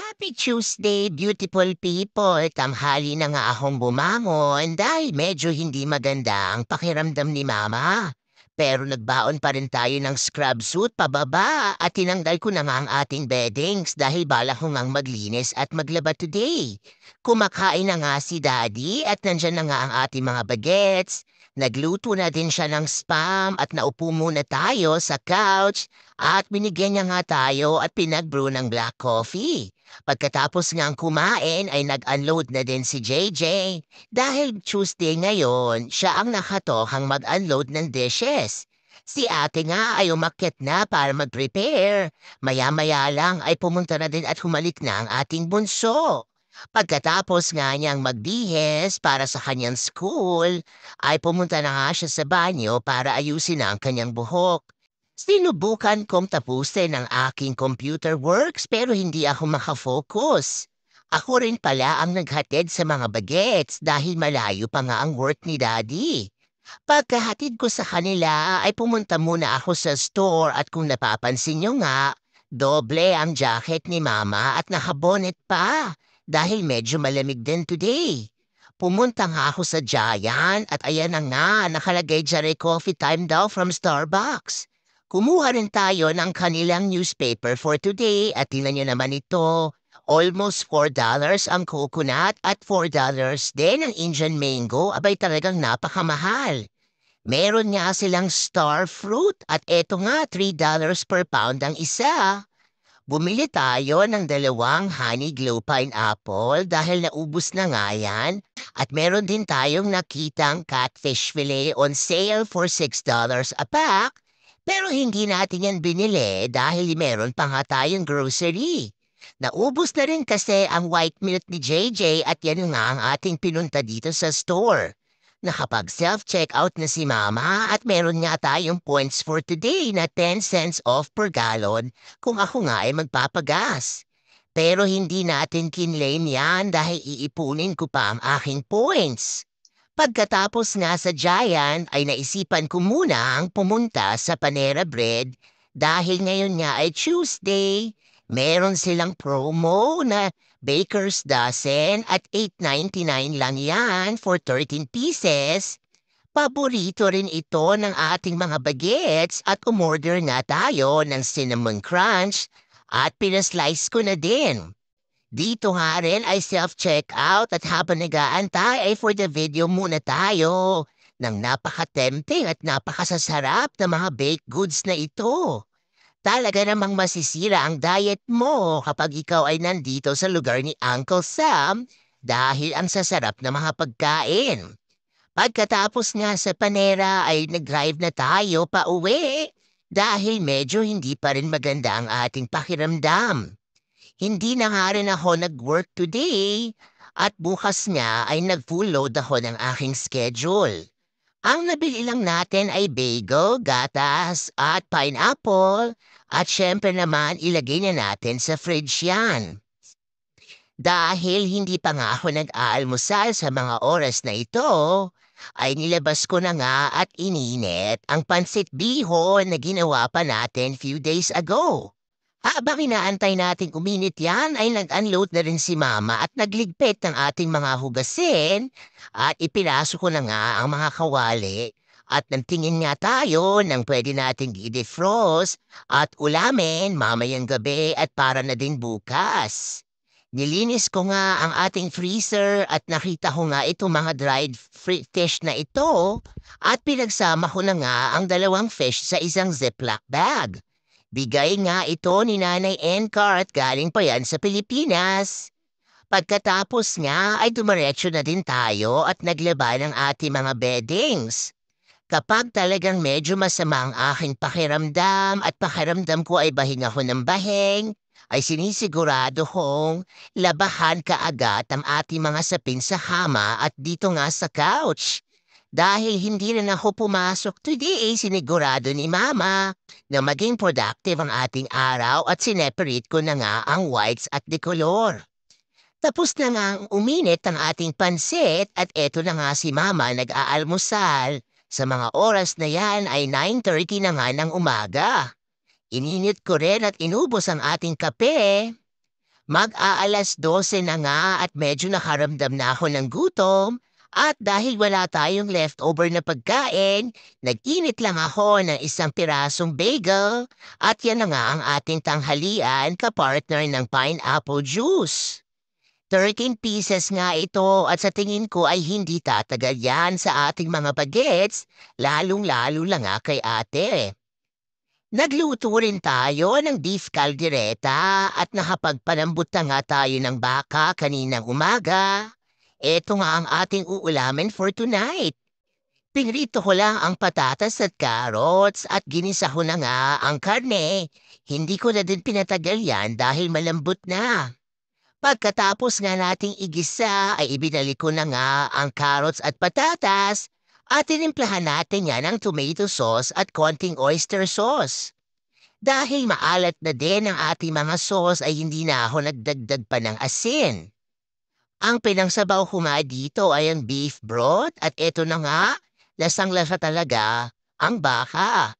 Happy Tuesday, beautiful people! Tanghali na nga akong bumangon dahil medyo hindi maganda ang pakiramdam ni Mama. Pero nagbaon pa rin tayo ng scrub suit pababa at tinanggal ko na nga ang ating beddings dahil balak ko ngang maglinis at maglaba today. Kumakain na nga si Daddy at nandyan na nga ang ating mga bagets. Nagluto na din siya ng spam at naupo muna tayo sa couch at binigyan niya nga tayo at pinag-brew ng black coffee. Pagkatapos ngang kumain ay nag-unload na din si JJ. Dahil Tuesday ngayon, siya ang nakatohang mag-unload ng dishes. Si ate nga ay umakyat na para mag-prepare. Maya-maya lang ay pumunta na din at humalik na ang ating bunso. Pagkatapos nga niyang magbihis para sa kanyang school, ay pumunta na nga siya sa banyo para ayusin ang kanyang buhok. Sinubukan kong tapusin ang aking computer works pero hindi ako makafocus. Ako rin pala ang naghatid sa mga bagets dahil malayo pa nga ang work ni Daddy. Pagkahatid ko sa kanila ay pumunta muna ako sa store at kung napapansin nyo nga, doble ang jacket ni Mama at nakabonet pa dahil medyo malamig din today. Pumunta nga ako sa Giant at ayan na nga nakalagay dyan ay coffee time daw from Starbucks. Kumuha rin tayo ng kanilang newspaper for today at tingnan nyo naman ito. Almost $4 ang coconut at $4 din ang Indian mango. Abay talagang napakamahal. Meron nga silang star fruit at eto nga $3 per pound ang isa. Bumili tayo ng dalawang honey glow pineapple dahil naubos na nga yan. At meron din tayong nakitang catfish fillet on sale for $6 a pack. Pero hindi natin yan binili dahil meron pa nga tayong grocery. Naubos na rin kasi ang white milk ni JJ at yan nga ang ating pinunta dito sa store. Nakapag self-checkout na si Mama at meron nga tayong points for today na 10 cents off per gallon kung ako nga ay magpapagas. Pero hindi natin kinlaim yan dahil iipunin ko pa ang aking points. Pagkatapos nga sa Giant ay naisipan ko muna ang pumunta sa Panera Bread dahil ngayon nga ay Tuesday. Meron silang promo na Baker's Dozen at $8.99 lang yan for 13 pieces. Paborito rin ito ng ating mga bagets at umorder nga tayo ng cinnamon crunch at pinaslice ko na din. Dito nga rin ay self-checkout at habang nag-aantay ay for the video muna tayo ng napaka-tempting at napakasasarap na mga baked goods na ito. Talaga namang masisira ang diet mo kapag ikaw ay nandito sa lugar ni Uncle Sam dahil ang sasarap na mga pagkain. Pagkatapos nga sa Panera ay nag-drive na tayo pa uwi dahil medyo hindi pa rin maganda ang ating pakiramdam. Hindi na nga rin ako nag-work today at bukas nga ay nag-full load ako ng aking schedule. Ang nabili lang natin ay bagel, gatas at pineapple at syempre naman ilagay na natin sa fridge yan. Dahil hindi pa nga ako nag-aalmusal sa mga oras na ito, ay nilabas ko na nga at ininit ang pansit bihon na ginawa pa natin few days ago. Habang inaantay nating uminit yan ay nag-unload na rin si Mama at nagligpit ng ating mga hugasin at ipinaso ko na nga ang mga kawali at nagtingin nga tayo ng pwede nating i-defrost at ulamin mamayang gabi at para na din bukas. Nilinis ko nga ang ating freezer at nakita ko nga itong mga dried fish na ito at pinagsama ko na nga ang dalawang fish sa isang Ziploc bag. Bigay nga ito ni Nanay Encar at galing pa yan sa Pilipinas. Pagkatapos nga ay dumiretso na din tayo at naglaba ng ating mga beddings. Kapag talagang medyo masama ang aking pakiramdam at pakiramdam ko ay bahing ako ng bahing, ay sinisigurado kong labahan kaagad ang ating mga sapin sa kama at dito nga sa couch. Dahil hindi rin ako pumasok today, sinigurado ni Mama na maging productive ang ating araw at sineparate ko na nga ang whites at decolor. Tapos na nga ang uminit ang ating pansit at eto na nga si Mama nag-aalmusal. Sa mga oras na yan ay 9:30 na nga ng umaga. Ininit ko rin at inubos ang ating kape. Mag-aalas 12 na nga at medyo nakaramdam na ako ng gutom. At dahil wala tayong leftover na pagkain, nag-init lang ako ng isang pirasong bagel at yan na nga ang ating tanghalian kapartner ng pineapple juice. 13 pieces nga ito at sa tingin ko ay hindi tatagal yan sa ating mga bagets, lalong-lalo lang nga kay ate. Nagluto rin tayo ng beef caldereta at nakapagpalambot na nga tayo ng baka kaninang umaga. Ito nga ang ating uulamin for tonight. Pinrito ko lang ang patatas at carrots at ginisa ko na nga ang karne. Hindi ko na din pinatagal yan dahil malambot na. Pagkatapos nga nating igisa ay ibinalik ko na nga ang carrots at patatas at tinimplahan natin yan ng tomato sauce at konting oyster sauce. Dahil maalat na din ang ating mga sauce ay hindi na ako nagdagdag pa ng asin. Ang pinangsabaw ko nga dito ay ang beef broth at eto na nga, lasang-lasa talaga ang baka.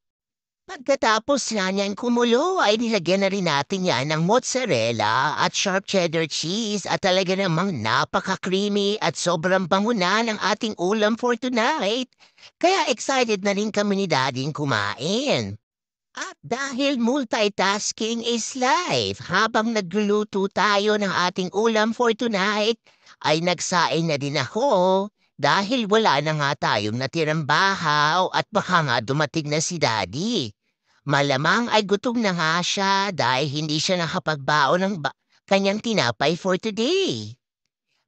Pagkatapos nga niyan kumulo ay nilagyan na rin natin yan ng mozzarella at sharp cheddar cheese at talaga namang napaka-creamy at sobrang bango na ng ating ulam for tonight. Kaya excited na rin kami ni Daddyng kumain. At dahil multitasking is life, habang nagluluto tayo ng ating ulam for tonight, ay nagsaing na din ako dahil wala na nga tayong natirang bahaw at baka nga dumating na si Daddy. Malamang ay gutom na nga siya dahil hindi siya nakapagbaon ng kanyang tinapay for today.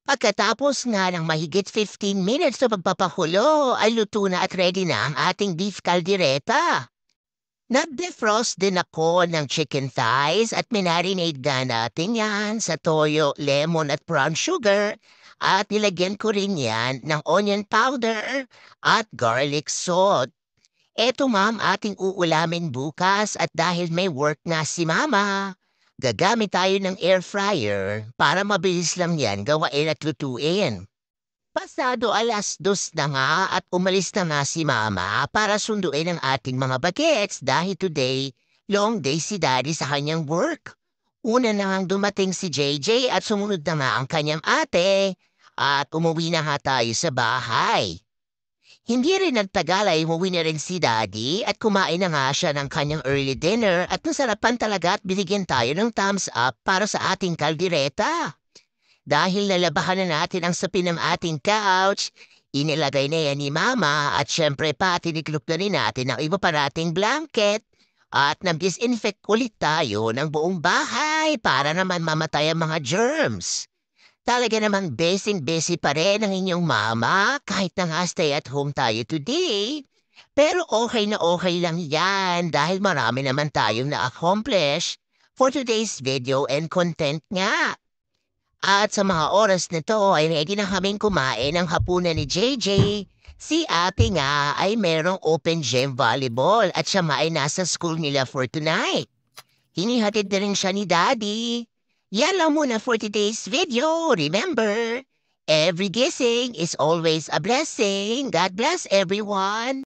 Pagkatapos nga ng mahigit 15 minutes na pagpapakulo ay luto na at ready na ang ating beef caldereta. Nag-defrost din ako ng chicken thighs at minarinade nga natin yan sa toyo, lemon at brown sugar at nilagyan ko rin yan ng onion powder at garlic salt. Eto ma'am ating uulamin bukas at dahil may work na si mama, gagamit tayo ng air fryer para mabilis lang yan gawain at lutuin. Pasado 2:00 na nga at umalis na nga si mama para sunduin ang ating mga bagets dahil today, long day si daddy sa kanyang work. Una na ngang dumating si JJ at sumunod na nga ang kanyang ate at umuwi na nga tayo sa bahay. Hindi rin nagtagal ay umuwi na rin si Daddy at kumain na nga siya ng kanyang early dinner at nasarapan talaga at binigyan tayo ng thumbs up para sa ating kaldereta. Dahil nalabahan na natin ang sapin ng ating couch, inilagay na yan ni Mama at syempre pa tiniklop na rin natin ang iba pa nating blanket at nag-disinfect ulit tayo ng buong bahay para naman mamatay ang mga germs. Talaga namang busy pa rin ang inyong mama kahit na nga stay at home tayo today. Pero okay na okay lang yan dahil marami naman tayong na-accomplish for today's video and content nga. At sa mga oras na to ay ready na kaming kumain ng hapunan ni JJ. Si ate nga ay merong open gym volleyball at siya ay nasa school nila for tonight. Hinihatid na rin siya ni Daddy. Yan lang muna for today's video. Remember, every guessing is always a blessing. God bless everyone.